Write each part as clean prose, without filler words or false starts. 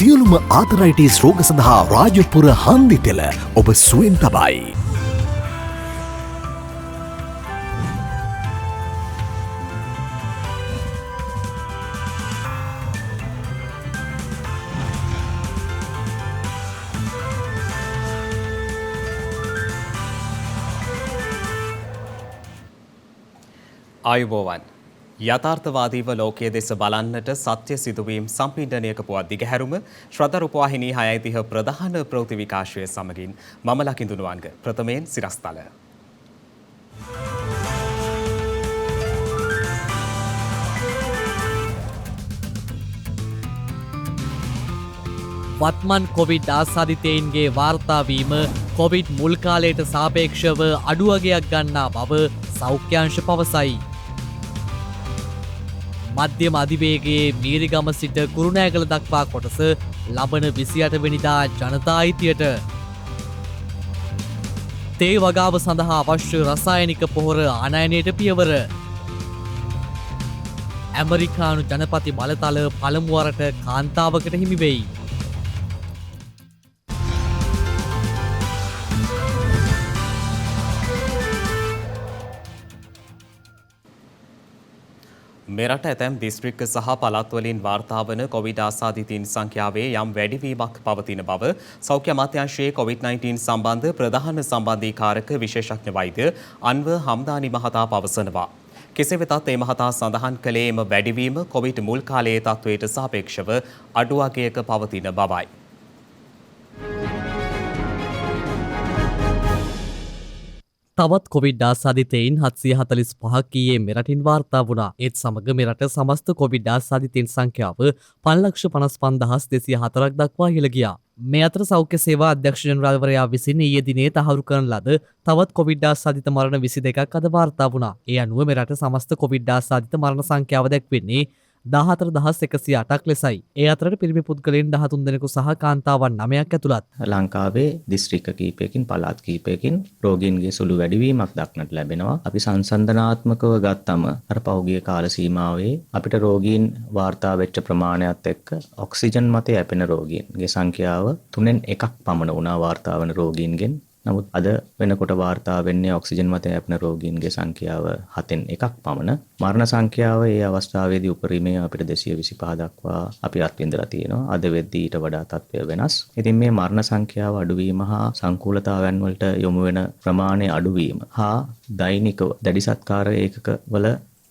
සියලුම ආතරයිටිස් රෝග සඳහා රාජපුර හන්දි තෙල ඔබ සුවෙන් තබයි. ආයුබෝවන් යථාර්ථවාදීව ලෝකයේ දෙස බලන්නට සත්‍ය සිදුවීම් සම්පීඩනයක පුවත් දිගහැරුම ශ්‍රද්ධා රූපවාහිනී 6:30 ප්‍රධාන ප්‍රවෘත්ති විකාශය සමගින් මම ලකිඳුණු වංග ප්‍රථමයෙන් සිරස්තල. වත්මන් කොවිඩ් ආසාදිතයින්ගේ වාර්තා වීම කොවිඩ් මුල් කාලයට සාපේක්ෂව අඩුවගයක් ගන්නා බව සෞඛ්‍යාංශ පවසයි. මධ්‍යම අධිවේගයේ මීරිගම සිට කුරුණෑගල දක්වා කොටස ලබන 28 වෙනිදා ජනතා අයිතියට. තේ වගාව සඳහා අවශ්‍ය රසායනික පොහොර ආනයනයට පියවර. ඇමරිකානු ජනපති බලතල පළමු වරට කාන්තාවකට හිමි වෙයි. මෙරට ඇතැම් දිස්ත්‍රික්ක සහ පළාත්වලින් වාර්තා වන කොවිඩ් ආසාදිතයින් සංඛ්‍යාවේ යම් වැඩිවීමක් පවතින බව සෞඛ්‍ය අමාත්‍යාංශයේ කොවිඩ්-19 සම්බන්ධ ප්‍රධාන සම්බන්ධීකාරක විශේෂඥ වෛද්‍ය අන්ව හම්දානි මහතා පවසනවා. කෙසේ වෙතත් ඒ මහතා සඳහන් කළේ එම වැඩිවීම කොවිඩ් මුල් කාලයේ තත්ත්වයට සාපේක්ෂව අඩු අගයක පවතින බවයි. තවත් කොවිඩ් ආසාදිතයින් 745ක් ඊයේ මෙරටින් වාර්තා වුණා. ඒත් සමග මෙරට සමස්ත කොවිඩ් ආසාදිතයින් සංඛ්‍යාව 5,55,204ක් දක්වා ඉහළ ගියා. මේ අතර සෞඛ්‍ය සේවා අධ්‍යක්ෂ ජනරාල්වරයා විසින් ඊයේ දිනේ තහවුරු කරන ලද තවත් කොවිඩ් ආසාදිත මරණ 22ක් අද වාර්තා වුණා. ඒ අනුව මෙරට සමස්ත කොවිඩ් ආසාදිත මරණ සංඛ්‍යාව දැක්වෙන්නේ 14,108ක් ලෙසයි. ඒ අතරට පිරිමි පුද්ගලයන් 13 දෙනෙකු සහ කාන්තාවන් 9ක් ඇතුළත්. ලංකාවේ දිස්ත්‍රික්ක කීපයකින් පළාත් කීපයකින් රෝගීන්ගේ සුළු වැඩිවීමක් දක්නට ලැබෙනවා. අපි සංසන්දනාත්මකව ගත්තම අර පහුගිය කාල සීමාවේ අපිට රෝගීන් වාර්තා වෙච්ච ප්‍රමාණයත් එක්ක ඔක්සිජන් මත යැපෙන රෝගීන්ගේ සංඛ්‍යාව 3න් 1ක් පමණ වුණා වාර්තා වන රෝගීන්ගෙන්. නමුත් අද වෙනකොට වාර්තා වෙන්නේ ඔක්සිජන් මත යැපෙන රෝගීන්ගේ සංඛ්‍යාව 7න් 1ක් පමණ. මරණ සංඛ්‍යාව ඒ අවස්ථාවේදී උපරිමය අපිට 225 දක්වා අපි අත්විඳලා තියෙනවා. අද වෙද්දී ඊට වඩා තත්ත්වය වෙනස්. ඉතින් මේ මරණ සංඛ්‍යාව අඩුවීම හා සංකූලතාවයන් වලට යොමු වෙන ප්‍රමාණය අඩුවීම හා දෛනිකව දැඩි සත්කාර ඒකක වල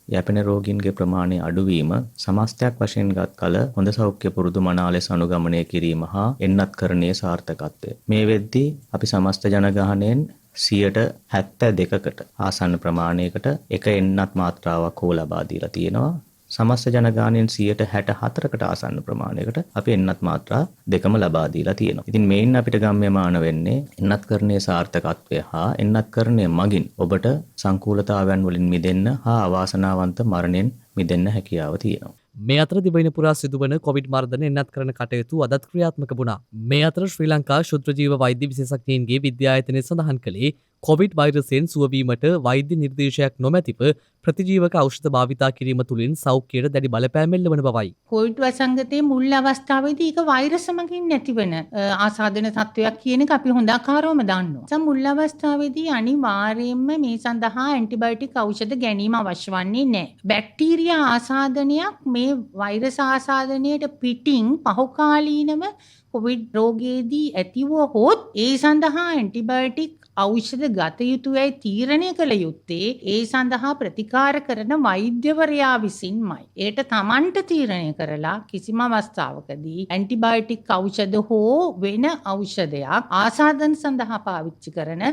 යැපෙන රෝගීන්ගේ ප්‍රමාණය අඩුවීම සමස්තයක් වශයෙන් ගත් කල හොඳ සෞඛ්‍ය පුරුදු මනා ලෙස අනුගමනය කිරීම හා එන්නත්කරණයේ සාර්ථකත්වය. මේ වෙද්දී අපි සමස්ත ජනගහනයෙන් 72%කට ආසන්න ප්‍රමාණයකට එක එන්නත් මාත්‍රාවක් හෝ ලබා දීලා තියෙනවා. සමස්ත ජනගහනයෙන් 64%කට ආසන්න ප්‍රමාණයකට අපි එන්නත් මාත්‍රා දෙකම ලබා දීලා තියෙනවා. ඉතින් මේන් අපිට ගම්‍යමාන වෙන්නේ එන්නත්කරණයේ සාර්ථකත්වය හා එන්නත්කරණය මගින් ඔබට සංකූලතාවයන් වලින් මිදෙන්න හා අවාසනාවන්ත මරණයෙන් මිදෙන්න හැකියාව තියෙනවා. මේ අතර දිවයින පුරා සිදුවන කොවිඩ් මර්ධන එන්නත් කරන කටයුතු අදත් ක්‍රියාත්මක වුණා. මේ අතර ශ්‍රී ලංකා ශුද්‍ර ජීව වෛද්‍ය විශේෂඥයින්ගේ විද්‍යායතනය සඳහන් කළේ කොවිඩ් වෛරසයෙන් සුවවීමට වෛද්‍ය නිර්දේශයක් නොමැතිව ප්‍රතිජීවක ඖෂධ භාවිතා කිරීම තුළින් සෞඛ්‍යයට දැඩි බලපෑම් එල්ලවන බවයි. කොවිඩ් වසංගතයේ මුල් අවස්ථාවේදී ඒක වෛරස මගින් නැතිවන ආසාදන තත්වයක් කියන එක අපි හොඳ ආකාරවම දන්නවා. මුල් අවස්ථාවේදී අනිවාර්යයෙන්ම මේ සඳහා ඇන්ටිබයොටික් ඖෂධ ගැනීම අවශ්‍ය වන්නේ නැහැ. බැක්ටීරියා ආසාදනයක් මේ වෛරස ආසාදනයට පිටින් පහුකාලීනව කොවිඩ් රෝගයේදී ඇතිව හොත් ඒ සඳහා ඇන්ටිබයොටික් ඖෂධ ගත යුතුයයි තීරණය කළ යුත්තේ ඒ සඳහා ප්‍රතිකාර කරන වෛද්‍යවරයා විසින්මයි. ඒට තමන්ට තීරණය කරලා කිසිම අවස්ථාවකදී ඇන්ටිබයොටික් ඖෂධ හෝ වෙන ඖෂධයක් ආසාදන සඳහා පාවිච්චි කරන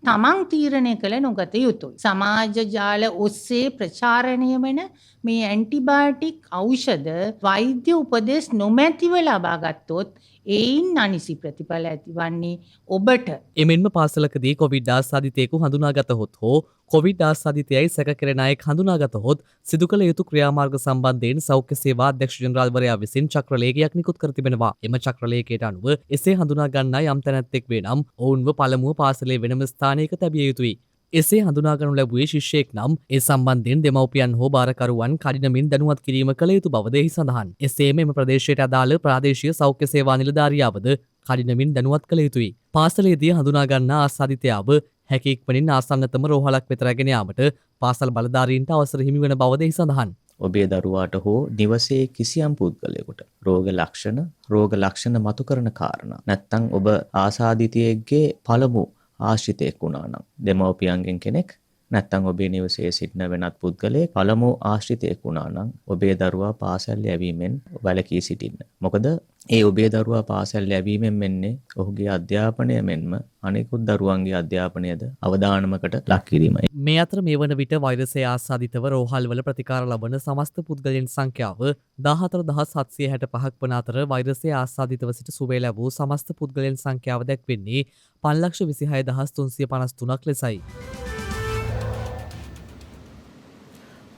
තමන් තීරණය කළ නොගත යුතුයි. සමාජ ජාල ඔස්සේ ප්‍රචාරණය වන මේ ඇන්ටිබයොටික් ඖෂධ වෛද්‍ය උපදෙස් නොමැතිව ලබා ගත්තොත් ඒයින් අනිසි ප්‍රතිඵල ඇතිවන්නේ ඔබට. එමෙන්ම පාසලකදී කොවිඩ් ආසාදිතයෙකු හඳුනාගතහොත් හෝ කොවිඩ් ආසාදිතයයි සැක කෙරෙන අයෙක් හඳුනාගතහොත් සිදු කළ යුතු ක්‍රියාමාර්ග සම්බන්ධයෙන් සෞඛ්‍ය සේවා අධ්‍යක්ෂ ජනරාල්වරයා විසින් චක්‍රලේඛයක් නිකුත් කර තිබෙනවා. එම චක්‍රලේඛයට අනුව එසේ හඳුනා ගන්නා යම් තැනැත්තෙක් වේ නම් ඔවුන්ව පළමුව පාසලේ වෙනම ස්ථානයක තැබිය යුතුයි. එසේ හඳුනාගනු ලැබුවේ ශිෂ්‍යයෙක් නම් ඒ සම්බන්ධයෙන් දෙමව්පියන් හෝ භාරකරුවන් කඩිනමින් දැනුවත් කිරීම කළ යුතු බවද එහි සඳහන්. එසේම එම ප්‍රදේශයට අදාළ ප්‍රාදේශීය සෞඛ්‍ය සේවා නිලධාරියාවද කඩිනමින් දැනුවත් කළ යුතුයි. පාසලේදී හඳුනාගන්නා ආසාදිතයාව හැකි ඉක්මනින් ආසන්නතම රෝහලක් වෙත රැගෙන යාමට පාසල් බලධාරීන්ට අවසර හිමි වන බවද එහි සඳහන්. ඔබේ දරුවාට හෝ නිවසේ කිසියම් පුද්ගලයෙකුට රෝග ලක්ෂණ මතු කරන කාරණා නැත්නම් ඔබ ආසාදිතයෙක්ගේ පළමු ආශ්‍රිතයෙක් වුණා නම් දෙමව්පියන්ගෙන් කෙනෙක් නැත්නම් ඔබේ නිවසේ සිටින වෙනත් පුද්ගලයෙක් පළමු ආශ්‍රිතයෙක් වුණා නම් ඔබේ දරුවා පාසල් යැවීමෙන් වැළකී සිටින්න. මොකද ඒ ඔබේ දරුවා පාසල් යැවීමෙන් මෙන්නේ ඔහුගේ අධ්‍යාපනය මෙන්ම අනෙකුත් දරුවන්ගේ අධ්‍යාපනයද අවධානමකට ලක් කිරීමයි. මේ අතර මේ වන විට වෛරසය ආසාදිතව රෝහල්වල ප්‍රතිකාර ලබන සමස්ත පුද්ගලයන් සංඛ්‍යාව 14765ක් වන අතර වෛරසය ආසාදිතව සිට සුවය ලැබූ සමස්ත පුද්ගලයන් සංඛ්‍යාව දැක්වෙන්නේ 5,26,353ක් ලෙසයි.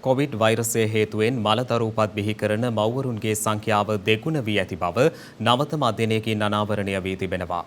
කොවිඩ් වෛරසය හේතුවෙන් මලදරු උපත් බිහි කරන මව්වරුන්ගේ සංඛ්‍යාව දෙගුණ වී ඇති බව නවතම අධ්‍යයනයකින් අනාවරණය වී තිබෙනවා.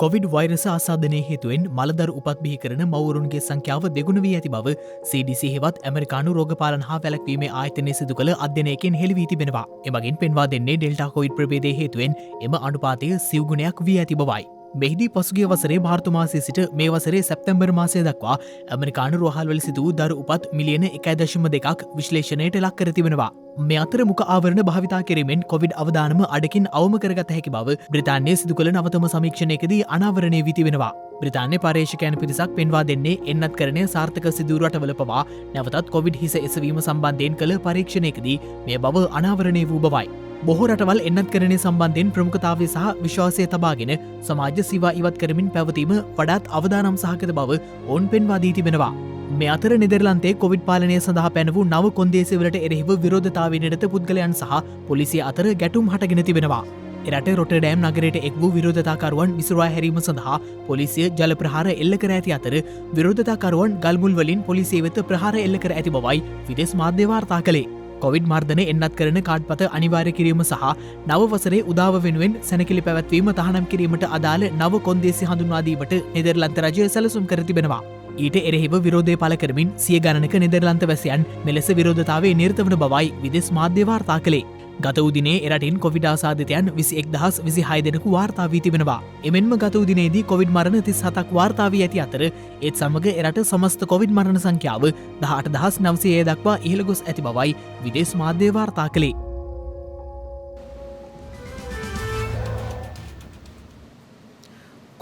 කොවිඩ් වෛරස ආසාදනය හේතුවෙන් මලදරු උපත් බිහි කරන මවුරුන්ගේ සංඛ්‍යාව දෙගුණ වී ඇති බව CDC හෙවත් ඇමරිකානු රෝගපාලන හා වැළැක්වීමේ ආයතනය සිදු කළ අධ්‍යයනයකින් හෙළි වී තිබෙනවා. එමගින් පෙන්වා දෙන්නේ ඩෙල්ටා කොවිඩ් ප්‍රභේදය හේතුවෙන් එම අනුපාතය සිව්ගුණයක් වී ඇති බවයි. මෙහිදී පසුගිය වසරේ මාර්තු මාසයේ සිට මේ වසරේ සැප්තැම්බර් මාසය දක්වා ඇමරිකානු රෝහල්වල සිදු වූ දරු උපත් මිලියන 1.2ක් විශ්ලේෂණයට ලක් කර තිබෙනවා. මේ අතර මුඛ ආවරණ භාවිතා කිරීමෙන් කොවිඩ් අවදානම අඩකින් අවම කරගත හැකි බව බ්‍රිතාන්‍යයේ සිදු කළ නවතම සමීක්ෂණයකදී අනාවරණය වී තිබෙනවා. බ්‍රිතාන්‍ය පර්යේෂකයන් පිරිසක් පෙන්වා දෙන්නේ එන්නත්කරණය සාර්ථක සිදු රටවල පවා නැවතත් කොවිඩ් හිස එසවීම සම්බන්ධයෙන් කළ පරීක්ෂණයකදී මේ බව අනාවරණය වූ බවයි. බොහෝ රටවල් එන්නත්කරණය සම්බන්ධයෙන් ප්‍රමුඛතාවය සහ විශ්වාසය තබාගෙන සමාජ සේවා ඉවත් කරමින් පැවතීම වඩාත් අවදානම් සහගත බව ඔවුන් පෙන්වා දී තිබෙනවා. මේ අතර නෙදර්ලන්තයේ කොවිඩ් පාලනය සඳහා පැන වූ නව කොන්දේසිවලට එරෙහිව විරෝධතාවය නිරත පුද්ගලයන් සහ පොලිසිය අතර ගැටුම් හටගෙන තිබෙනවා. එරට රොටර්ඩෑම් නගරයට එක් වූ විරෝධතාකරුවන් විසුරවා හැරීම සඳහා පොලිසිය ජල ප්‍රහාර එල්ල කර ඇති අතර විරෝධතාකරුවන් ගල්මුල් වලින් පොලිසිය වෙත ප්‍රහාර එල්ල කර ඇති බවයි විදෙස් මාධ්‍ය වාර්තා කළේ. කොවිඩ් මර්ධන එන්නත් කරන කාඩ්පත අනිවාර්ය කිරීම සහ නව වසරේ උදාව වෙනුවෙන් සැනකිලි පැවැත්වීම තහනම් කිරීමට අදාළ නව කොන්දේසි හඳුන්වා දීමට නෙදර්ලන්ත රජය සැලසුම් කර තිබෙනවා. ඊට එරෙහිව විරෝධය පළ කරමින් සිය ගණනක නෙදර්ලන්ත වැසියන් මෙලෙස විරෝධතාවේ නිරත වන බවයි විදෙස් මාධ්‍ය වාර්තා කළේ. ගත වූ දිනේ එරටින් කොවිඩ් ආසාදිතයන් 21,026 දෙනෙකු වාර්තා වී තිබෙනවා. එමෙන්ම ගත වූ දිනේදී කොවිඩ් මරණ 37ක් වාර්තා වී ඇති අතර ඒත් සමග එරට සමස්ත කොවිඩ් මරණ සංඛ්‍යාව 18,900 දක්වා ඉහළ ගොස් ඇති බවයි විදේශ මාධ්‍ය වාර්තා කළේ.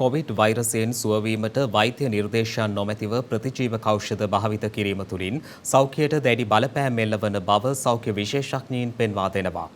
කොවිඩ් වෛරසයෙන් සුවවීමට වෛද්‍ය නිර්දේශයන් නොමැතිව ප්‍රතිජීවක ඖෂධ භාවිත කිරීම තුළින් සෞඛ්‍යයට දැඩි බලපෑම් එල්ලවන බව සෞඛ්‍ය විශේෂඥයින් පෙන්වා දෙනවා.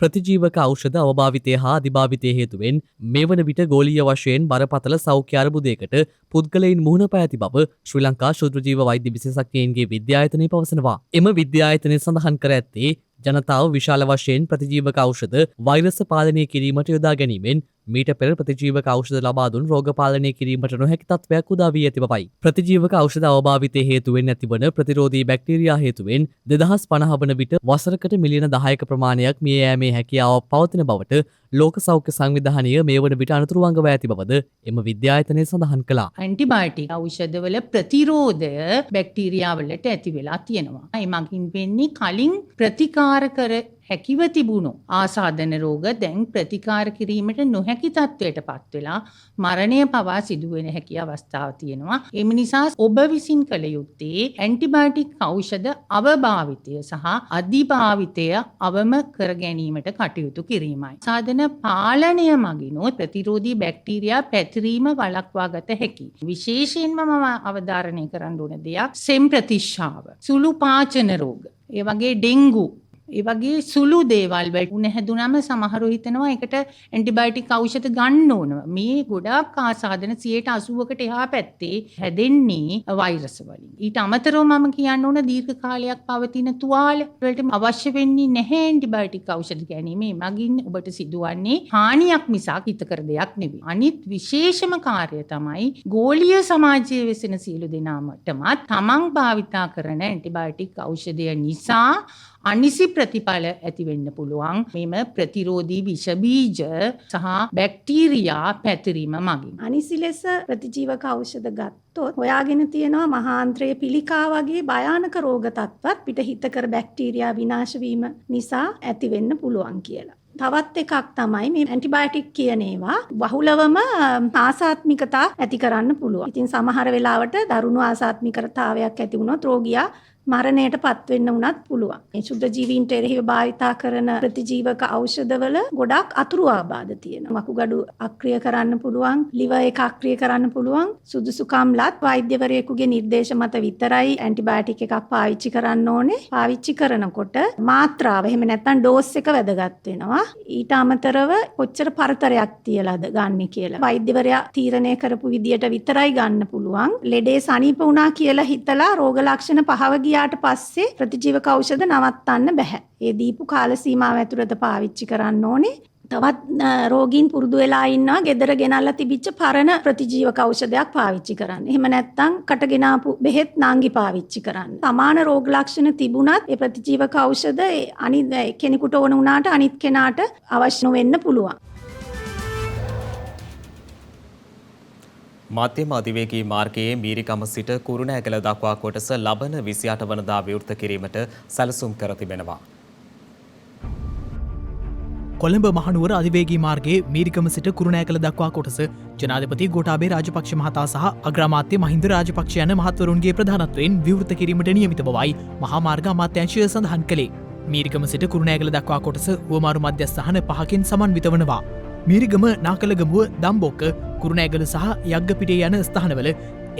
ප්‍රතිජීවක ඖෂධ අවභාවිතය හා අධිභාවිතය හේතුවෙන් මේ වන විට ගෝලීය වශයෙන් බරපතල සෞඛ්‍ය අර්බුදයකට පුද්ගලයින් මුහුණ පෑ ඇති බව ශ්‍රී ලංකා ශුද්‍රජීව වෛද්‍ය විශේෂඥයින්ගේ විද්‍යායතනය පවසනවා. එම විද්‍යායතනය සඳහන් කර ඇත්තේ ජනතාව විශාල වශයෙන් ප්‍රතිජීවක ඖෂධ වෛරස පාලනය කිරීමට යොදා ගැනීමෙන් මීට පෙර ප්‍රතිජීවක ඖෂධ ලබා දුන් රෝග පාලනය කිරීමට නොහැකි තත්ත්වයක් උදා වී ඇති බවයි. ප්‍රතිජීවක ඖෂධ අවභාවිතය හේතුවෙන් ඇතිවන ප්‍රතිරෝධී බැක්ටීරියා හේතුවෙන් 2050 වන විට වසරකට මිලියන 10ක ප්‍රමාණයක් මිය යෑමේ හැකියාව පවතින බවට ලෝක සෞඛ්‍ය සංවිධානය මේ වන විට අනතුරුවංගව ඇති බවද එම විද්‍යායතනය සඳහන් කළා. ඇන්ටිබයොටික් ඖෂධවල ප්‍රතිරෝධය බැක්ටීරියාවලට ඇති වෙලා තියෙනවා. ඒ මගින් වෙන්නේ කලින් ප්‍රතිකාර කර හැකිව තිබුණු ආසාදන රෝග දැන් ප්‍රතිකාර කිරීමට නොහැකි තත්ත්වයට පත් වෙලා මරණය පවා සිදුවෙන හැකි අවස්ථාව තියෙනවා. එම නිසා ඔබ විසින් කළ යුත්තේ ඇන්ටිබයොටික් ඖෂධ අවභාවිතය සහ අධිභාවිතය අවම කර ගැනීමට කටයුතු කිරීමයි. සාධන පාලනය මගිනොත් ප්‍රතිරෝධී බැක්ටීරියා පැතිරීම වළක්වා ගත හැකි. විශේෂයෙන්ම මම අවධාරණය කරන්න ඕන දෙයක් සෙම් ප්‍රතිශ්‍යාව, සුළු පාචන රෝග, ඒ වගේ ඩෙන්ගු, ඒ වගේ සුළු දේවල් වලට උණ හැදුනම සමහරව හිතනවා ඒකට ඇන්ටිබයොටික් ඖෂධ ගන්න ඕන. මේ ගොඩාක් ආසාදන 80%කට එහා පැත්තේ හැදෙන්නේ වෛරස් වලින්. ඊට අමතරව මම කියන්න ඕන දීර්ඝ කාලයක් පවතින තුවාල වලට අවශ්‍ය වෙන්නේ නැහැ ඇන්ටිබයොටික් ඖෂධ ගැනීම. මගින් ඔබට සිදුවන්නේ හානියක් මිසක් හිතකර දෙයක් නෙවෙයි. අනිත් විශේෂම කාර්යය තමයි ගෝලීය සමාජයේ වෙසෙන සියලු දෙනාටමත් තමන් භාවිතා කරන ඇන්ටිබයොටික් ඖෂධය නිසා අනිසි ප්‍රතිඵල ඇති වෙන්න පුළුවන් මෙම ප්‍රතිරෝධී විෂ බීජ සහ බැක්ටීරියා පැතිරීම මගින්. අනිසි ලෙස ප්‍රතිජීවක ඖෂධ ගත්තොත් හොයාගෙන තියෙනවා මහාන්ත්‍රයේ පිළිකා වගේ භයානක රෝග තත්ත්වත් පිට හිතකර බැක්ටීරියා විනාශ වීම නිසා ඇති වෙන්න පුළුවන් කියලා. තවත් එකක් තමයි මේ ඇන්ටිබයොටික් කියන ඒවා බහුලවම ආසාත්මිකතා ඇති කරන්න පුළුවන්. ඉතින් සමහර වෙලාවට දරුණු ආසාත්මිකතාවයක් ඇති වුණොත් රෝගියා මරණයට පත් වෙන්න උනත් පුළුවන්. මේ ශුද්ධ ජීවීන්ට එරෙහිව භාවිතා කරන ප්‍රතිජීවක ඖෂධවල ගොඩක් අතුරු ආබාධ තියෙනවා. වකුගඩු අක්‍රිය කරන්න පුළුවන්, liver එක අක්‍රිය කරන්න පුළුවන්. සුදුසුකම්ලත් වෛද්‍යවරයෙකුගේ නිර්දේශ මත විතරයි ඇන්ටිබයොටික් එකක් පාවිච්චි කරන්න ඕනේ. පාවිච්චි කරනකොට මාත්‍රාව එහෙම නැත්නම් ඩෝස් එක වැදගත් වෙනවා. ඊට අමතරව කොච්චර පරතරයක් තියලාද ගන්න කියලා. වෛද්‍යවරයා තීරණය කරපු විදියට විතරයි ගන්න පුළුවන්. ලෙඩේ සනීප වුණා කියලා හිතලා රෝග ලක්ෂණ පහව යාට පස්සේ ප්‍රතිජීවක ඖෂධ නවත්තන්න බෑ. ඒ දීපු කාල සීමාව ඇතුළත පාවිච්චි කරන්න ඕනේ. තවත් රෝගීන් පුරුදු වෙලා ඉන්නවා ගෙදර ගෙනල්ලා තිබිච්ච පරණ ප්‍රතිජීවක ඖෂධයක් පාවිච්චි කරන්න. එහෙම නැත්නම් කට ගෙනාපු බෙහෙත් නාංගි පාවිච්චි කරන්න. සමාන රෝග ලක්ෂණ තිබුණත් ඒ ප්‍රතිජීවක ඖෂධ අනිත් කෙනෙකුට ඕන වුණාට අනිත් කෙනාට අවශ්‍ය නොවෙන්න පුළුවන්. මධ්‍යම අධිවේගී මාර්ගයේ මීරිකම සිට කුරුණෑගල දක්වා කොටස ලබන 28 වනදා විවෘත කිරීමට සැලසුම් කර තිබෙනවා. කොළඹ මහනුවර අධිවේගී මාර්ගයේ මීරිකම සිට කුරුණෑගල දක්වා කොටස ජනාධිපති ගෝඨාභය රාජපක්ෂ මහතා සහ අග්‍රාමාත්‍ය මහින්ද රාජපක්ෂ යන මහත්වරුන්ගේ ප්‍රධානත්වයෙන් විවෘත කිරීමට නියමිත බවයි මහා මාර්ග අමාත්‍යාංශය සඳහන් කළේ. මීරිකම සිට කුරුණෑගල දක්වා කොටස හුවමාරු මධ්‍යස්ථාන 5කින් සමන්විත වනවා. මීරිගම නාකලගමුව දම්බොක්ක කුරුණෑගල සහ යග්ගපිටිය යන ස්ථානවල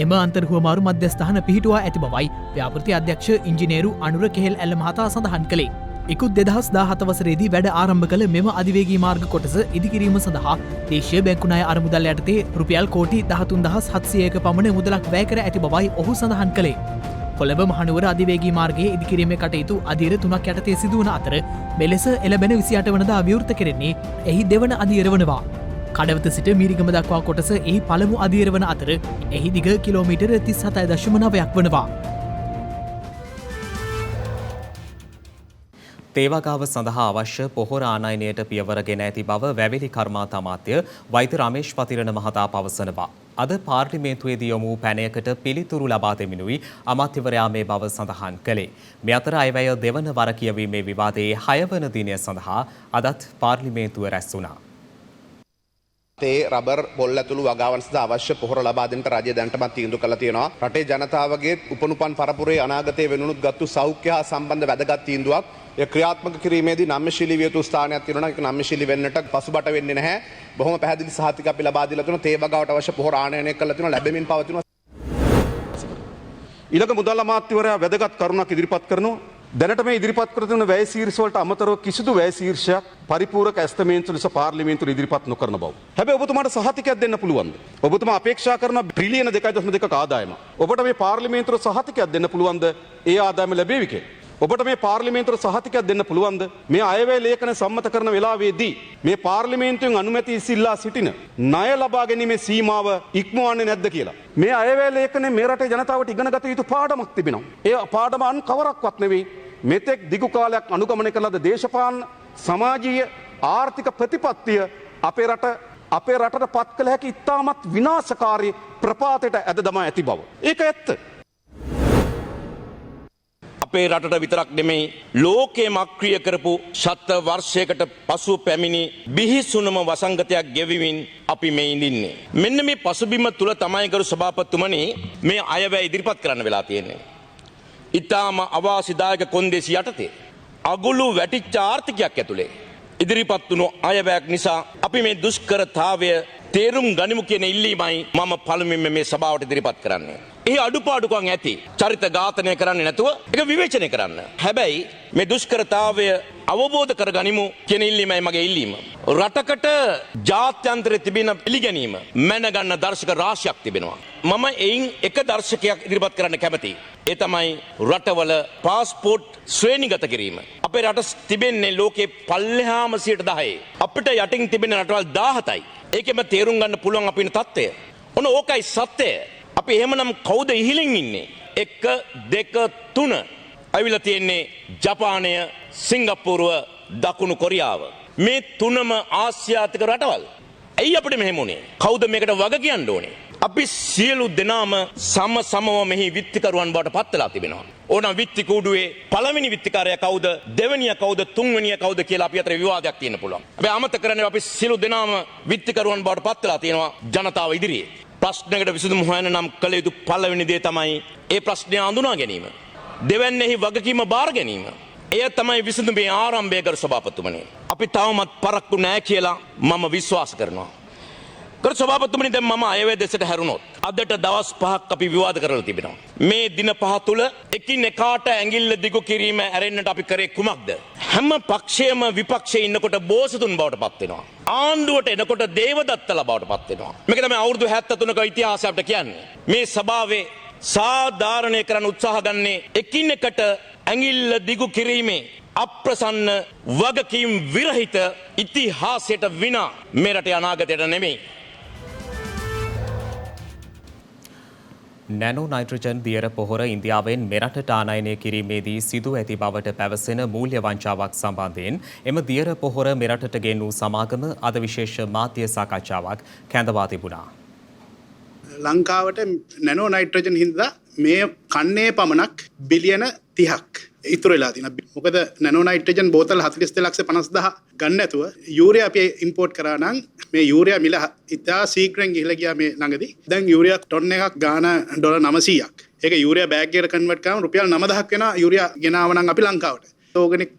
එම අන්තර්හුවමාරු මධ්‍යස්ථාන පිහිටුවා ඇති බවයි ව්‍යාපෘති අධ්‍යක්ෂ ඉංජිනේරු අනුර කෙහෙල් ඇල්ල මහතා සඳහන් කළේ. ඉකුත් 2017 වසරේදී වැඩ ආරම්භ කළ මෙම අධිවේගී මාර්ග කොටස ඉදිකිරීම සඳහා දේශීය බැංකු ණය අරමුදල් යටතේ රුපියල් කෝටි 13700ක පමණ මුදලක් වැය කර ඇති බවයි ඔහු සඳහන් කළේ. කොළඹ මහනුවර අධිවේගී මාර්ගයේ ඉදිකිරීමේ කටයුතු අධීර 3ක් යටතේ සිදුවන අතර මෙලෙස එළඹෙන 28 වනදා විවෘත කෙරෙන්නේ එහි දෙවන අධීර වනවා. කඩවත සිට මීරිගම දක්වා කොටස එහි පළමු අධීර වන අතර එහි දිග කිලෝමීටර් 37.9ක් වනවා. තේවගාව සඳහා අවශ්‍ය පොහොර ආනයනයට පියවරගෙන ඇති බව වැවිලි කර්මාන්ත අමාත්‍ය වෛද්‍ය රමේෂ් පතිරණ මහතා පවසනවා. අද පාර්ලිමේන්තුවේදී යොමු පැනයකට පිළිතුරු ලබා දෙමිනුයි අමාත්‍යවරයා මේ බව සඳහන් කළේ. මේ අතර අයවැය දෙවන වර කියවීමේ විවාදයේ 6 වන දිනය සඳහා අදත් පාර්ලිමේන්තුව රැස් වුණා. තේ රබර් පොල් ඇතුළු වගාවන් සඳහා අවශ්‍ය පොහොර ලබා දෙන්නට රජය දැනටමත් තීන්දුව කළා තියෙනවා. රටේ ජනතාවගේ උපනුපන් පරපුරේ අනාගතයේ වෙනුණුත් ගත්තු සෞඛ්‍ය හා සම්බන්ධ වැදගත් තීන්දුවක්. ඒ ක්‍රියාත්මක කිරීමේදී නම්‍යශීලී විය යුතු ස්ථානයක් තියෙනවා. ඒක නම්‍යශීලී වෙන්නට පසුබට වෙන්නේ නැහැ. බොහොම පැහැදිලි සහතික අපි ලබා දීලා තියෙනවා. තේ වගාවට අවශ්‍ය පොහොර ආනයනය කළා තියෙනවා. ලැබෙමින් පවතිනවා. ඊළඟ මුදල් අමාත්‍යවරයා වැදගත් කරුණක් ඉදිරිපත් කරනවා. දැනට මේ ඉදිරිපත් කර තිබෙන වැය ශීර්ෂ වලට අමතරව කිසිදු වැය ශීර්ෂයක් පරිපූර්ණක ඇස්තමේන්තු ලෙස පාර්ලිමේන්තුවට ඉදිරිපත් නොකරන බව. හැබැයි ඔබතුමාට සහතිකයක් දෙන්න පුළුවන්ද? ඔබතුමා අපේක්ෂා කරන බිලියන 2.2ක ආදායම. ඔබට මේ පාර්ලිමේන්තුවට සහතිකයක් දෙන්න පුළුවන්ද? ඒ ආදායම ලැබෙවි කියලා. ඔබට මේ පාර්ලිමේන්තුවට සහතිකයක් දෙන්න පුළුවන්ද? මේ අයවැය ලේඛන සම්මත කරන වෙලාවේදී මේ පාර්ලිමේන්තුවෙන් අනුමැතිය ඉල්ලා සිටින ණය ලබා ගැනීමේ සීමාව ඉක්මවන්නේ නැද්ද කියලා. මේ අයවැය ලේඛනේ මේ රටේ ජනතාවට ඉගෙන ගත යුතු පාඩමක් තිබෙනවා. ඒ පාඩම අන් කවරක්වත් නෙවෙයි. මෙතෙක් දිගු කාලයක් අනුගමනය කළද දේශපාලන සමාජීය ආර්ථික ප්‍රතිපත්තිය අපේ රටට පත් කළ හැකි ඉතාමත් විනාශකාරී ප්‍රපාතයට ඇද දමා ඇති බව. ඒක ඇත්ත. අපේ රටට විතරක් නෙමෙයි ලෝකෙම අක්‍රිය කරපු ශත වර්ෂයකට පසු පැමිණි බිහිසුනම වසංගතයක් ගෙවිමින් අපි මේ ඉඳින්නේ. මෙන්න මේ පසුබිම තුල තමයි ගරු සභාපතිතුමනි මේ අයවැය ඉදිරිපත් කරන්න වෙලා තියෙන්නේ. ඉතාම අවාසිදායක කොන්දේසි යටතේ අගුළු වැටිච්ච ආර්ථිකයක් ඇතුලේ ඉදිරිපත් වුණු අයවැයක් නිසා අපි මේ දුෂ්කරතාවය තේරුම් ගනිමු කියන ඉල්ලීමයි මම පළමුවෙන්ම මේ සභාවට ඉදිරිපත් කරන්නේ. එහි අඩුපාඩුකම් ඇති. චරිත ඝාතනය කරන්නේ නැතුව ඒක විවේචනය කරන්න. හැබැයි මේ දුෂ්කරතාවය අවබෝධ කරගනිමු කියන ඉල්ලීමයි මගේ ඉල්ලීම. රටකට ජාත්‍යන්තරයේ තිබෙන පිළිගැනීම මැනගන්න දර්ශක රාශියක් තිබෙනවා. මම එයින් එක දර්ශකයක් ඉදිරිපත් කරන්න කැමතියි. ඒ තමයි රටවල පාස්පෝර්ට් ශ්‍රේණිගත කිරීම. අපේ රට තිබෙන්නේ ලෝකේ පල්ලෙහාම 10%. අපිට යටින් තිබෙන රටවල් 17යි. ඒකෙම තේරුම් ගන්න පුළුවන් අපේ තත්ත්වය. ඔන්න ඕකයි සත්‍යය. අපි එහෙමනම් කවුද ඉහිලින් ඉන්නේ? 1 2 3 අවිලා තියෙන්නේ ජපානය, සිංගප්පූරුව, දකුණු කොරියාව. මේ තුනම ආසියාතික රටවල්. ඇයි අපිට මෙහෙම උනේ? කවුද මේකට වග කියන්න ඕනේ? අපි සියලු දෙනාම සමව මෙහි විත්තිකරුවන් බවට පත් වෙලා තිබෙනවා. ඕනම් විත්ති කූඩුවේ පළවෙනි විත්තිකාරයා කවුද? දෙවෙනියා කවුද? තුන්වෙනියා කවුද කියලා අපි අතර විවාදයක් තියෙන්න පුළුවන්. හැබැයි අමතක කරන්නේ අපි සියලු දෙනාම විත්තිකරුවන් බවට පත් වෙලා තියෙනවා ජනතාව ඉදිරියේ. ප්‍රශ්නයකට විසඳුම හොයන්න නම් කළ යුතු පළවෙනි දේ තමයි ඒ ප්‍රශ්නය අඳුනා ගැනීම. දෙවැන්නේහි වගකීම බාර ගැනීම. එය තමයි විසඳුමේ ආරම්භය කර සභාපතිතුමනි. අපි තවමත් පරක්කු නැහැ කියලා මම විශ්වාස කරනවා. කර සභාපතිතුමනි දැන් මම අයවැය දෙසට හැරුණොත් අදට දවස් 5ක් අපි විවාද කරලා තිබෙනවා. මේ දින 5 තුල එකින් එකාට ඇඟිල්ල දිගු කිරීම ඇරෙන්නට අපි කරේ කුමක්ද? හැම පක්ෂයම විපක්ෂයේ ඉන්නකොට බෝසතුන් බවට පත් වෙනවා. ආණ්ඩුවට එනකොට දේවදත්තලා බවට පත් වෙනවා. මේක තමයි අවුරුදු 73ක ඉතිහාසය අපිට කියන්නේ. මේ සභාවේ සාධාරණය කරන්න උත්සාහ ගන්නේ එකින් එකට ඇඟිල්ල දිගු කිරීමේ අප්‍රසන්න වගකීම් විරහිත ඉතිහාසයට විනා මේ රටේ අනාගතයට නෙමෙයි. නැනෝ නයිට්‍රජන් දියර පොහොර ඉන්දියාවෙන් මෙරටට ආනයනය කිරීමේදී සිදු ඇති බවට පැවසෙන මූල්‍ය වංචාවක් සම්බන්ධයෙන් එම දියර පොහොර මෙරටට ගෙන වූ සමාගම අද විශේෂ මාධ්‍ය සාකච්ඡාවක් කැඳවා තිබුණා. ලංකාවට නැනෝ නයිට්‍රජන් හින්දා මේ කන්නේ පමණක් බිලියන 30ක් ඉතුරු වෙලා තියෙනවා. මොකද නැනෝ නයිට්‍රජන් බෝතල් 42,50,000 ගන්න නැතුව යූරියා අපි ඉම්පෝට් කරා නම් මේ යූරියා මිල ඉතා ශීඝ්‍රයෙන් ගිහලා ගියා මේ ළඟදී. දැන් යූරියා ටොන් එකක් ගාන ඩොලර් 900ක්. ඒක යූරියා බෑග් එකකට කන්වර්ට් කරාම රුපියල් 9,000ක් වෙනවා යූරියා ගෙනාව නම් අපි ලංකාවට. ඕගනික්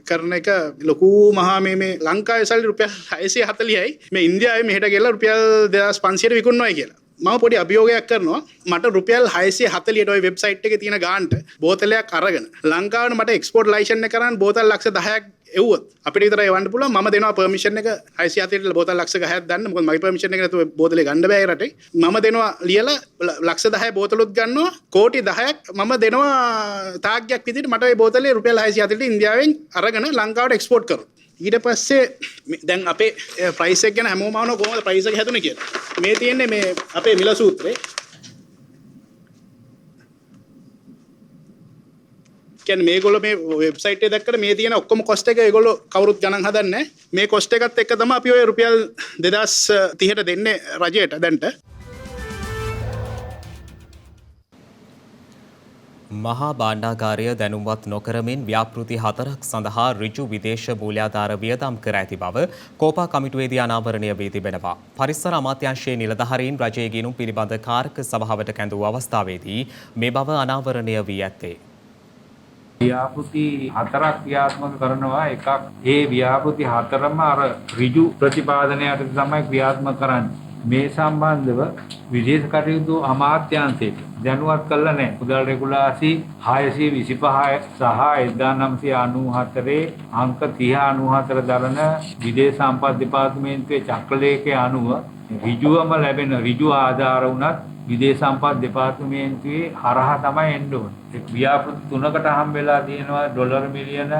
කරන එක ලොකු මහා මේ ලංකාවේ සල්ලි රුපියල් 640යි මේ ඉන්දියාවේ මෙහෙට ගෙල්ලා රුපියල් 2500ට විකුණනවායි කියලා. මම පොඩි අභියෝගයක් කරනවා මට රුපියල් 640ට ওই වෙබ්සයිට් එකේ තියෙන ගානට බෝතලයක් අරගෙන ලංකාවට මට එක්ස්පෝර්ට් ලයිසන්ස් එක කරන් බෝතල් ලක්ෂ 10ක් එව්වොත් අපිට විතර එවන්න පුළුවන්. මම දෙනවා පර්මිෂන් එක 640ට බෝතල් ලක්ෂ 10ක් දාන්න. මොකද මගේ පර්මිෂන් එක නැතුව බෝතලේ ගන්න බෑ ඒ රටේ. මම දෙනවා ලියලා ලක්ෂ 10 බෝතලුත් ගන්නවා කෝටි 10ක් මම දෙනවා තාග්ගයක් විදිහට මට ওই බෝතලේ රුපියල් 640ට ඉන්දියාවෙන් අරගෙන ලංකාවට එක්ස්පෝර්ට් කරනවා. ඊට පස්සේ දැන් අපේ ප්‍රයිස් එක ගැන හැමෝම අහනවා කොහොමද ප්‍රයිස් එක හැදුනේ කියලා. මේ තියෙන්නේ මේ අපේ මිල සූත්‍රේ. කියන්නේ මේගොල්ලෝ මේ වෙබ්සයිට් එකේ දැක්කට මේ තියෙන ඔක්කොම කොස්ට් එක ඒගොල්ලෝ කවුරුත් ගණන් හදන්නේ නැහැ. මේ කොස්ට් එකත් එක්ක තමයි අපි ඔය රුපියල් 2030ට දෙන්නේ රජයට දැන්ට. මහා භාණ්ඩාගාරය දැනුම්වත් නොකරමින් ව්‍යාපෘති 4ක් සඳහා ඍජු විදේශ මූල්‍යාධාර වියදම් කර ඇති බව කෝපා කමිටුවේදී අනාවරණය වී තිබෙනවා. පරිසර අමාත්‍යාංශයේ නිලධාරීන් රජයේ ගිණුම් පිළිබඳ කාර්ක සභාවට කැඳවූ අවස්ථාවේදී මේ බව අනාවරණය වී ඇත්තේ. ව්‍යාපෘති 4ක් ක්‍රියාත්මක කරනවා. එකක් ඒ ව්‍යාපෘති 4ම අර ඍජු ප්‍රතිපාදනයට තමයි ක්‍රියාත්මක කරන්නේ. මේ සම්බන්ධව විදේශ කටයුතු අමාත්‍යාංශයට දැනුවත් කළා නැහැ. මුදල් රෙගුලාසි 625 සහ 1994 අංක 3094 දරන විදේශ සම්පත් දෙපාර්තමේන්තුවේ චක්‍රලේඛය අනුව ඍජුවම ලැබෙන ඍජු ආධාර වුණත් විදේශ සම්පත් දෙපාර්තමේන්තුවේ හරහා තමයි එන්න ඕනේ. ව්‍යාපෘති 3කට හම් වෙලා තියෙනවා ඩොලර් මිලියන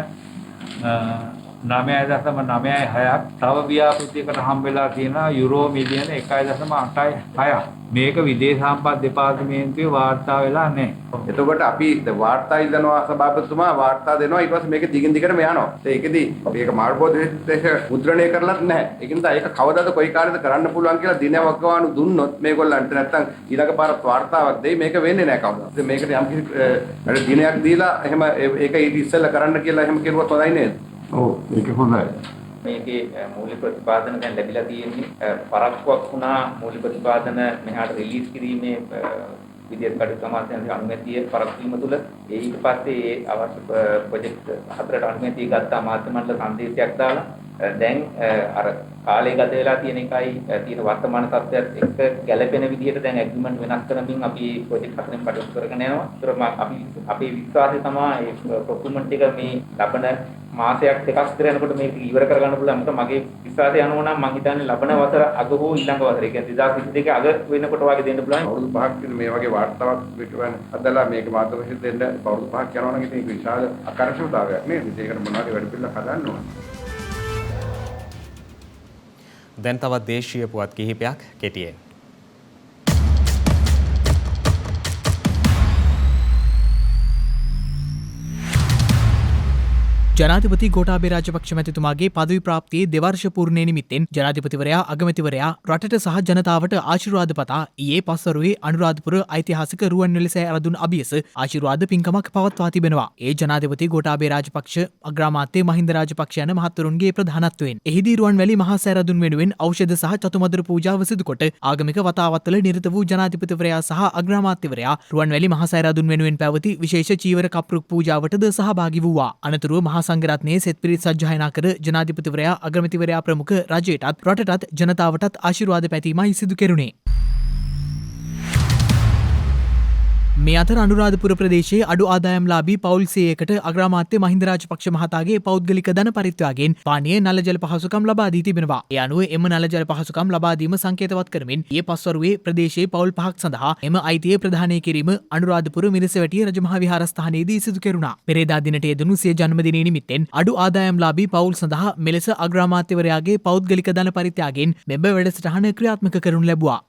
9.96ක්. තව ව්‍යාපෘතියකට හම් වෙලා තියෙනවා යුරෝ මිලියන 1.86ක්. මේක විදේශ සම්පත් දෙපාර්තමේන්තුවේ වාර්තා වෙලා නැහැ. එතකොට අපි වාර්තා ඉදනවා සභාපතිතුමා වාර්තා දෙනවා ඊට පස්සේ මේක දිගින් දිගටම යනවා. ඒකෙදි මේක මාර්ගෝපදේශ මුද්‍රණය කරලත් නැහැ. ඒකින්ද ඒක කවදාද කොයි කාලෙද කරන්න පුළුවන් කියලා දිනයක් වගාවණු දුන්නොත් මේගොල්ලන්ට නැත්තම් ඊළඟ පාර වාර්තාවක් දෙයි මේක වෙන්නේ නැහැ කවදාද. මේකට යම් කිසි දිනයක් දීලා එහෙම ඒක ඉස්සෙල්ලා කරන්න කියලා එහෙම කෙරුවොත් හොඳයි නේද? ඔව් ඒක හොඳයි. මේකේ මූල්‍ය ප්‍රතිපාදන දැන් ලැබිලා තියෙන්නේ පරක්කුවක් වුණා මූල්‍ය ප්‍රතිපාදන මෙහාට රිලීස් කිරීමේ විදේශ කටයුතු අමාත්‍යාංශයේ අනුමැතිය පරක්කු වීම තුළ ඊට පස්සේ ඒ අවශ්‍ය ප්‍රොජෙක්ට් 4ට අනුමැතිය ගත්ත අමාත්‍ය මණ්ඩල සංදේශයක් දාලා දැන් අර කාලය ගත වෙලා තියෙන එකයි තියෙන වර්තමාන තත්ත්වයට එක්ක ගැළපෙන විදිහට දැන් ඇග්‍රීමන්ට් වෙනස් කරමින් අපි ප්‍රොජෙක්ට් හතරෙන් කටයුතු කරගෙන යනවා. ඒතර අපි අපේ විශ්වාසය තමයි මේ ප්‍රොකියුමන්ට් එක මේ ලබන මාසයක් දෙකක් විතර යනකොට මේක ඉවර කරගන්න පුළුවන්. මොකද මගේ විශ්වාසය අනුව නම් මම හිතන්නේ ලබන වසර අග හෝ ඊළඟ වසර, ඒ කියන්නේ 2022 අග වෙනකොට වගේ දෙන්න පුළුවන්. අවුරුදු 5ක් විතර මේ වගේ වාර්තාවක් විතරන අදලා මේක මාතෘකාවට දෙන්න අවුරුදු 5ක් යනවා නම් ඉතින් ඒක විශාල ආකර්ෂණතාවයක් නේද? ඒකට මොනවද වැඩ පිළිවෙල හදන්න ඕන. දැන් තවත් දේශීය පුවත් කිහිපයක් කෙටියෙන්. ජනාධිපති ගෝඨාභය රාජපක්ෂ මැතිතුමාගේ පදවි ප්‍රාප්තියේ දෙවර්ෂ පූර්ණය නිමිත්තෙන් ජනාධිපතිවරයා අගමැතිවරයා රටට සහ ජනතාවට ආශිර්වාද පතා ඊයේ පස්වරුවේ අනුරාධපුර ඓතිහාසික රුවන්වැලි සෑ අරදුන් අභියස ආශිර්වාද පින්කමක් පවත්වා තිබෙනවා. ඒ ජනාධිපති ගෝඨාභය රාජපක්ෂ අග්‍රාමාත්‍ය මහින්ද රාජපක්ෂ යන මහත්වරුන්ගේ ප්‍රධානත්වයෙන් එහිදී රුවන්වැලි මහා සෑ අරදුන් වෙනුවෙන් ඖෂධ සහ චතුමදුර පූජාව සිදුකොට ආගමික වතාවත්වල නිරත වූ ජනාධිපතිවරයා සහ අග්‍රාමාත්‍යවරයා රුවන්වැලි මහා සෑ අරදුන් වෙනුවෙන් පැවති විශේෂ චීවර කප්රුක් පූජාවටද සහභාගී වූවා. අනතුරුව මහා සංඝරත්නයේ සෙත් පිරිත් සජ්ජායනා කර ජනාධිපතිවරයා අගමැතිවරයා ප්‍රමුඛ රජයටත් රටටත් ජනතාවටත් ආශිර්වාද පැතීමයි සිදු කෙරුණේ. මේ අතර අනුරාධපුර ප්‍රදේශයේ අඩු ආදායම්ලාභී පවුල් 100කට අග්‍රාමාත්‍ය මහින්ද රාජපක්ෂ මහතාගේ පෞද්ගලික ධන පරිත්‍යාගයෙන් පානීය නල ජල පහසුකම් ලබා දී තිබෙනවා. ඒ අනුව එම නල ජල පහසුකම් ලබා දීම සංකේතවත් කරමින් ඊයේ පස්වරුවේ ප්‍රදේශයේ පවුල් 5ක් සඳහා එම අයිතිය ප්‍රදානය කිරීම අනුරාධපුර මිරිසවැටිය රජමහා විහාරස්ථානයේදී සිදු කෙරුණා. පෙරේදා දිනට යෙදුණු සිය ජන්මදිනයේ නිමිත්තෙන් අඩු ආදායම්ලාභී පවුල් සඳහා මෙලෙස අග්‍රාමාත්‍යවරයාගේ පෞද්ගලික ධන පරිත්‍යාගයෙන් මෙබ වැඩසටහන ක්‍රියාත්මක කරනු ලැබුවා.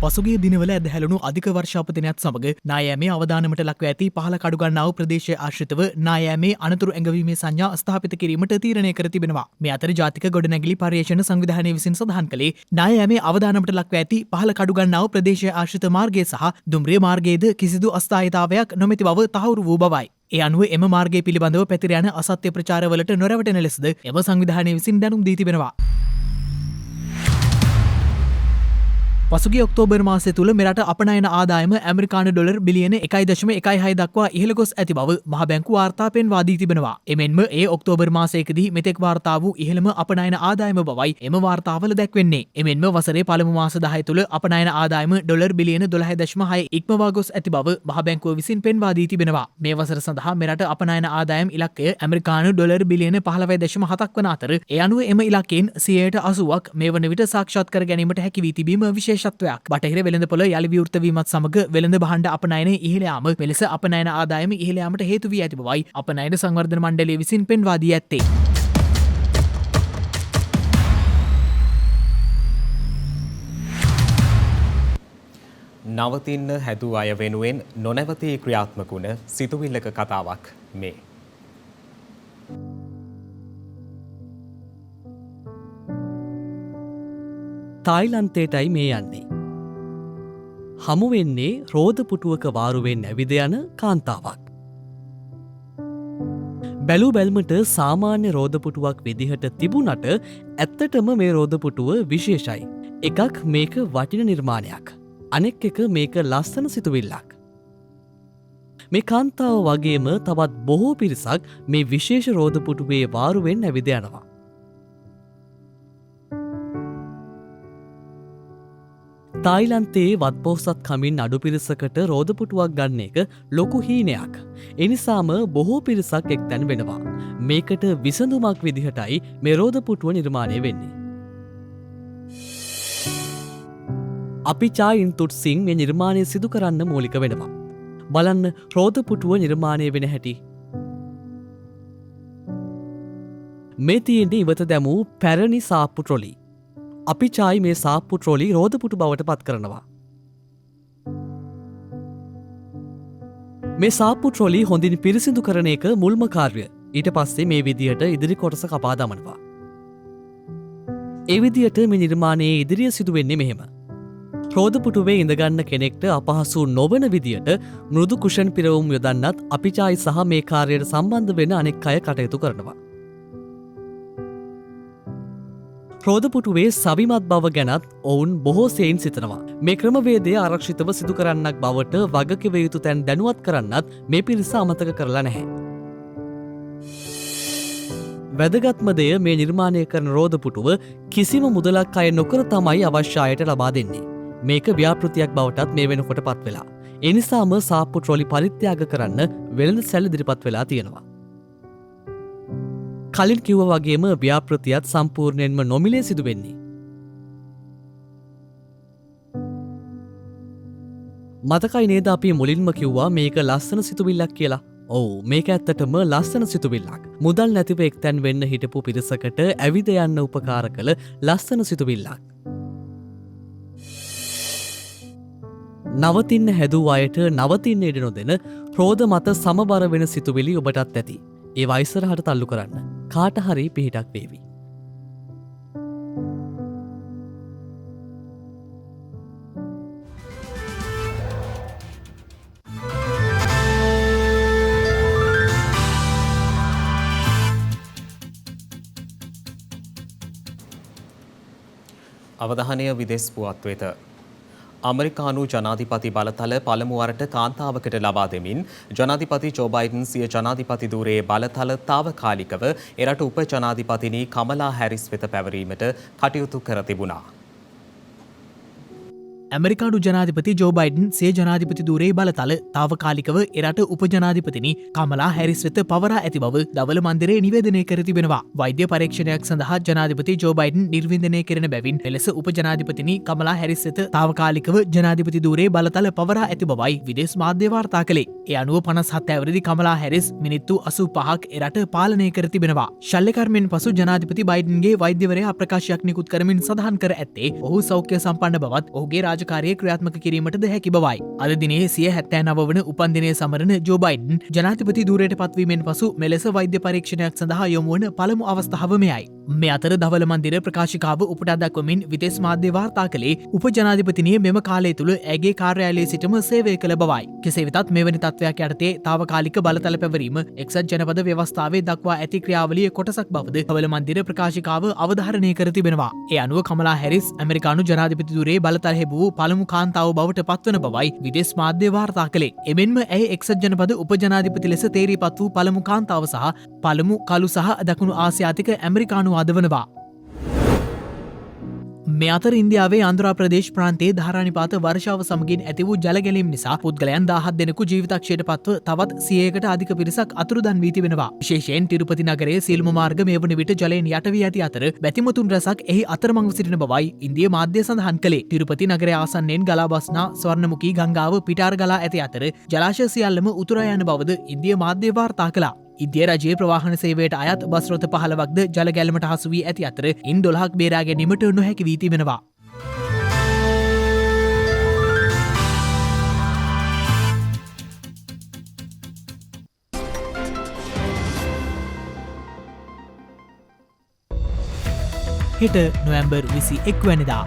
පසුගිය දිනවල ඇදහැළුණු අධික වර්ෂාපතනයත් සමග නායෑමේ අවදානමට ලක්ව ඇති පහළ කඩුගන්නාව ප්‍රදේශය ආශ්‍රිතව නායෑමේ අනතුරු ඇඟවීමේ සංඥා ස්ථාපිත කිරීමට තීරණය කර තිබෙනවා. මේ අතර ජාතික ගොඩනැගිලි පර්යේෂණ සංවිධානය විසින් සඳහන් කළේ නායෑමේ අවදානමට ලක්ව ඇති පහළ කඩුගන්නාව ප්‍රදේශය ආශ්‍රිත මාර්ගය සහ දුම්රිය මාර්ගයේද කිසිදු අස්ථායීතාවයක් නොමැති බව තහවුරු වූ බවයි. ඒ අනුව එම මාර්ගය පිළිබඳව පැතිර යන අසත්‍ය ප්‍රචාරවලට නොරැවටෙන ලෙසද එම සංවිධානය විසින් දැනුම් දී තිබෙනවා. පසුගිය ඔක්තෝබර් මාසය තුළ මෙරට අපනයන ආදායම ඇමරිකානු ඩොලර් බිලියන 1.16 දක්වා ඉහළ ගොස් ඇති බව මහ බැංකුව වාර්තා පෙන්වා දී තිබෙනවා. එමෙන්ම ඒ ඔක්තෝබර් මාසයකදී මෙතෙක් වාර්තා වූ ඉහළම අපනයන ආදායම බවයි එම වාර්තාවල දැක්වෙන්නේ. එමෙන්ම වසරේ පළමු මාස 10 තුළ අපනයන ආදායම ඩොලර් බිලියන 12.6 ඉක්මවා ගොස් ඇති බව මහ බැංකුව විසින් පෙන්වා දී තිබෙනවා. මේ වසර සඳහා මෙරට අපනයන ආදායම් ඉලක්කය ඇමරිකානු ඩොලර් බිලියන 15.7ක් වන අතර ඒ අනුව එම ඉලක්කයෙන් 80%ක් මේ වන විට සාක්ෂාත් කර ගැනීමට හැකි වී තිබීම විශේෂ බටහිර වෙළඳපොළ යළි විවෘත වීමත් සමග වෙළඳ භාණ්ඩ අපනයන ඉහළ යාම මෙලෙස අපනයන ආදායම ඉහළ යාමට හේතු වී ඇති බවයි අපනයන සංවර්ධන මණ්ඩලය විසින් පෙන්වා දී ඇත්තේ. නවතින්න හැදූ අය වෙනුවෙන් නොනැවතී ක්‍රියාත්මක වුණ සිතුවිල්ලක කතාවක් මේ. තායිලන්තයටයි මේ යන්නේ. හමුවෙන්නේ රෝධපුටුවක වාරුවෙන් ඇවිද යන කාන්තාවක්. බැලූ බැල්මට සාමාන්‍ය රෝධපුටුවක් විදිහට තිබුණට ඇත්තටම මේ රෝධපුටුව විශේෂයි. එකක් මේක වටින නිර්මාණයක්. අනෙක් එක මේක ලස්සන සිතුවිල්ලක්. මේ කාන්තාව වගේම තවත් බොහෝ පිරිසක් මේ විශේෂ රෝධපුටුවේ වාරුවෙන් ඇවිද යනවා. තායිලන්තයේ වත්පොහොසත් කමින් අඩු පිරිසකට රෝධපුටුවක් ගන්න එක ලොකු හීනයක්. එනිසාම බොහෝ පිරිසක් එක්තැන් වෙනවා. මේකට විසඳුමක් විදිහටයි මේ රෝධපුටුව නිර්මාණය වෙන්නේ. අපි චායින් තුට්සිං මේ නිර්මාණය සිදු කරන්න මූලික වෙනවා. බලන්න රෝධපුටුව නිර්මාණය වෙන හැටි. මේ තියෙන්නේ ඉවත දැමූ පැරණි සාප්පු ට්‍රොලි. අපි චායි මේ සාප්පු ට්‍රොලි රෝධපුටු බවට පත් කරනවා. මේ සාප්පු ට්‍රොලි හොඳින් පිරිසිදු කරන එක මුල්ම කාර්ය. ඊට පස්සේ මේ විදියට ඉදිරි කොටස කපා දමනවා. ඒ විදියට මේ නිර්මාණයේ ඉදිරිය සිදු වෙන්නේ මෙහෙම. රෝධපුටුවේ ඉඳගන්න කෙනෙක්ට අපහසු නොවන විදියට මෘදු කුෂන් පිරවුම් යොදන්නත් අපි චායි සහ මේ කාර්යයට සම්බන්ධ වෙන අනෙක් අය කටයුතු කරනවා. රෝධපුටුවේ සවිමත් බව ගැනත් ඔවුන් බොහෝ සෙයින් සිතනවා. මේ ක්‍රමවේදය ආරක්ෂිතව සිදු කරන්නක් බවට වගකිව යුතු තැන් දැනුවත් කරන්නත් මේ පිරිස අමතක කරලා නැහැ. වැදගත්ම දෙය මේ නිර්මාණය කරන රෝධපුටුව කිසිම මුදලක් අය නොකර තමයි අවශ්‍ය අයට ලබා දෙන්නේ. මේක ව්‍යාපෘතියක් බවටත් මේ වෙනකොට පත් වෙලා. ඒ නිසාම සාප්පු ට්‍රොලි පරිත්‍යාග කරන්න වෙළඳ සැල ඉදිරිපත් වෙලා තියෙනවා. කලින් කිව්ව වගේම ව්‍යාපෘතියත් සම්පූර්ණයෙන්ම නොමිලේ සිදු වෙන්නේ. මතකයි නේද අපි මුලින්ම කිව්වා මේක ලස්සන සිතුවිල්ලක් කියලා. ඔව් මේක ඇත්තටම ලස්සන සිතුවිල්ලක්. මුදල් නැතිව එක්තැන් වෙන්න හිටපු පිරිසකට ඇවිද යන්න උපකාර කළ ලස්සන සිතුවිල්ලක්. නවතින්න හැදූ අයට නවතින්න ඉඩ නොදෙන රෝධ මත සමබර වෙන සිතුවිලි ඔබටත් ඇති. ඒ වයිසරහට තල්ලු කරන්න කාට හරි පිහිටක් වේවි. අවධානය විදෙස් පුවත් වෙත. අමරිකානු ජනාධිපති බලතල පළමුවරට කාන්තාවකට ලබා දෙමින් ජනාධිපති ජෝ බයිඩන් සිය ජනාධිපති ධූරයේ බලතල තාවකාලිකව එරට උප ජනාධිපතිනි කමලා හැරිස් වෙත පැවරීමට කටයුතු කර තිබුණා. ඇමරිකානු ජනාධිපති ජෝ බයිඩන් සේ ජනාධිපති ධූරයේ බලතල තාවකාලිකව එරට උපජනාධිපතිනි කමලා හැරිස් වෙත පවරා ඇති බව දවල මන්දිරයේ නිවේදනය කර තිබෙනවා. වෛද්‍ය පරීක්ෂණයක් සඳහා ජනාධිපති ජෝ බයිඩන් නිර්වින්දනය කරන බැවින් එලෙස උපජනාධිපතිනි කමලා හැරිස් වෙත තාවකාලිකව ජනාධිපති ධූරයේ බලතල පවරා ඇති බවයි විදේශ මාධ්‍ය වාර්තා කළේ. ඒ අනුව 57 ඇවරදි කමලා හැරිස් මිනිත්තු 85ක් එරට පාලනය කර තිබෙනවා. ශල්‍යකර්මයෙන් පසු ජනාධිපති බයිඩන්ගේ වෛද්‍යවරයා ප්‍රකාශයක් නිකුත් කරමින් සඳහන් කර ඇත්තේ ඔහු සෞඛ්‍ය සම්පන්න බවත් ඔහුගේ රාජකාරිය ක්‍රියාත්මක කිරීමටද හැකි බවයි. අද දිනේ 79 වන උපන්දිනය සමරන ජෝ බයිඩන් ජනාධිපති ධූරයට පත්වීමෙන් පසු මෙලෙස වෛද්‍ය පරීක්ෂණයක් සඳහා යොමු වන පළමු අවස්ථාව මෙයයි. මේ අතර දවල මන්දිර ප්‍රකාශිකාව උපුටා දක්වමින් විදේශ මාධ්‍ය වාර්තා කළේ උපජනාධිපතිනිය මෙම කාලය තුළ ඇගේ කාර්යාලයේ සිටම සේවය කළ බවයි. කෙසේ වෙතත් මෙවැනි තත්ත්වයක් යටතේ තාවකාලික බලතල පැවරීම එක්සත් ජනපද ව්‍යවස්ථාවේ දක්වා ඇති ක්‍රියාවලියේ කොටසක් බවද දවල මන්දිර ප්‍රකාශිකාව අවධාරණය කර තිබෙනවා. ඒ අනුව කමලා හැරිස් ඇමරිකානු ජනාධිපති ධූරයේ බලතල ලැබූ පළමු කාන්තාව බවට පත්වන බවයි විදේශ මාධ්‍ය වාර්තා කළේ. එමෙන්ම ඇය එක්සත් ජනපද උපජනාධිපති ලෙස තේරීපත් වූ පළමු කාන්තාව සහ පළමු කළු සහ දකුණු ආසියාතික ඇමරිකානු ආදවනවා. මේ අතර ඉන්දියාවේ ආන්ධ්‍රා ප්‍රදේශ ප්‍රාන්තයේ ධාරානිපාත වර්ෂාව සමගින් ඇති වූ ජල ගැලීම් නිසා පුද්ගලයන් 17 දෙනෙකු ජීවිතක්ෂයට පත්ව තවත් 100කට අධික පිරිසක් අතුරුදන් වී තිබෙනවා. විශේෂයෙන් තිරුපති නගරයේ සියලුම මාර්ග මේ වන විට ජලයෙන් යට වී ඇති අතර බැතිමතුන් රැසක් එහි අතරමංව සිටින බවයි ඉන්දිය මාධ්‍ය සඳහන් කළේ. තිරුපති නගරය ආසන්නයෙන් ගලා බස්නා ස්වර්ණමුඛී ගංගාව පිටාර ගලා ඇති අතර ජලාශය සියල්ලම උතුරා යන බවද ඉන්දිය මාධ්‍ය වාර්තා කළා. ඉන්දිය රජයේ ප්‍රවාහන සේවයට අයත් බස් රථ 15ක්ද ජල ගැලමට හසු වී ඇති අතර ඉන් 12ක් බේරා ගැනීමට නොහැකි වී තිබෙනවා. හෙට නොවැම්බර් 21 වැනිදා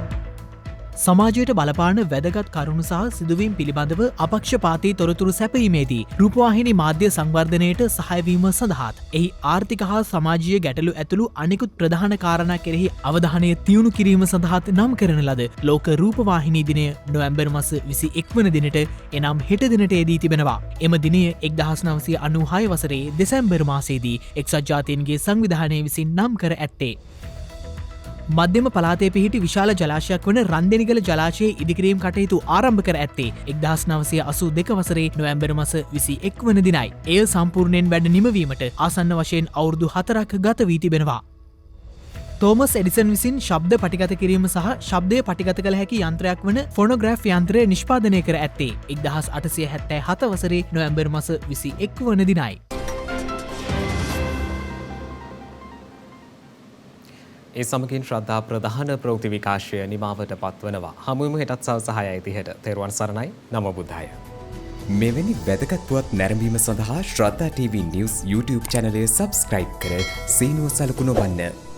සමාජයට බලපාන වැදගත් කරුණු සහ සිදුවීම් පිළිබඳව අපක්ෂපාතී තොරතුරු සැපීමේදී රූපවාහිනී මාධ්‍ය සංවර්ධනයට සහයවීම සඳහාත් එහි ආර්ථික හා සමාජීය ගැටලු ඇතුළු අනෙකුත් ප්‍රධාන කාරණා කෙරෙහි අවධානය තියුණු කිරීම සඳහාත් නම් කරන ලද ලෝක රූපවාහිනී දිනය නොවැම්බර් මාස 21 වන දිනට එනම් හෙට දිනට යෙදී තිබෙනවා. එම දිනය 1996 වසරේ දෙසැම්බර් මාසයේදී එක්සත් ජාතීන්ගේ සංවිධානය විසින් නම් කර ඇත්තේ. මධ්‍යම පලාතේ පිහිටි විශාල ජලාශයක් වන රන්දෙනිගල ජලාශයේ ඉදිකිරීම් කටයුතු ආරම්භ කර ඇත්තේ 1982 වසරේ නොවැම්බර් මාස 21 වන දිනයි. එය සම්පූර්ණයෙන් වැඩ නිමවීමට ආසන්න වශයෙන් අවුරුදු 4ක් ගත වී තිබෙනවා. තෝමස් එඩිසන් විසින් ශබ්ද පටිගත කිරීම සහ ශබ්දය පටිගත කළ හැකි යන්ත්‍රයක් වන ෆොනෝග්‍රැෆ් යන්ත්‍රය නිෂ්පාදනය කර ඇත්තේ 1877 වසරේ නොවැම්බර් මාස 21 වන දිනයි. ඒ සමගින් ශ්‍රද්ධා ප්‍රධාන ප්‍රවෘත්ති විකාශය නිමාවට පත්වනවා. හමුවෙමු හෙටත් සවස 6:30ට. තෙරුවන් සරණයි. නමෝ බුද්ධාය. මෙවැනි වැදගත් පුවත් නැරඹීම සඳහා ශ්‍රද්ධා TV News YouTube channel එක subscribe කර සීනුව සලකුණ වන්න.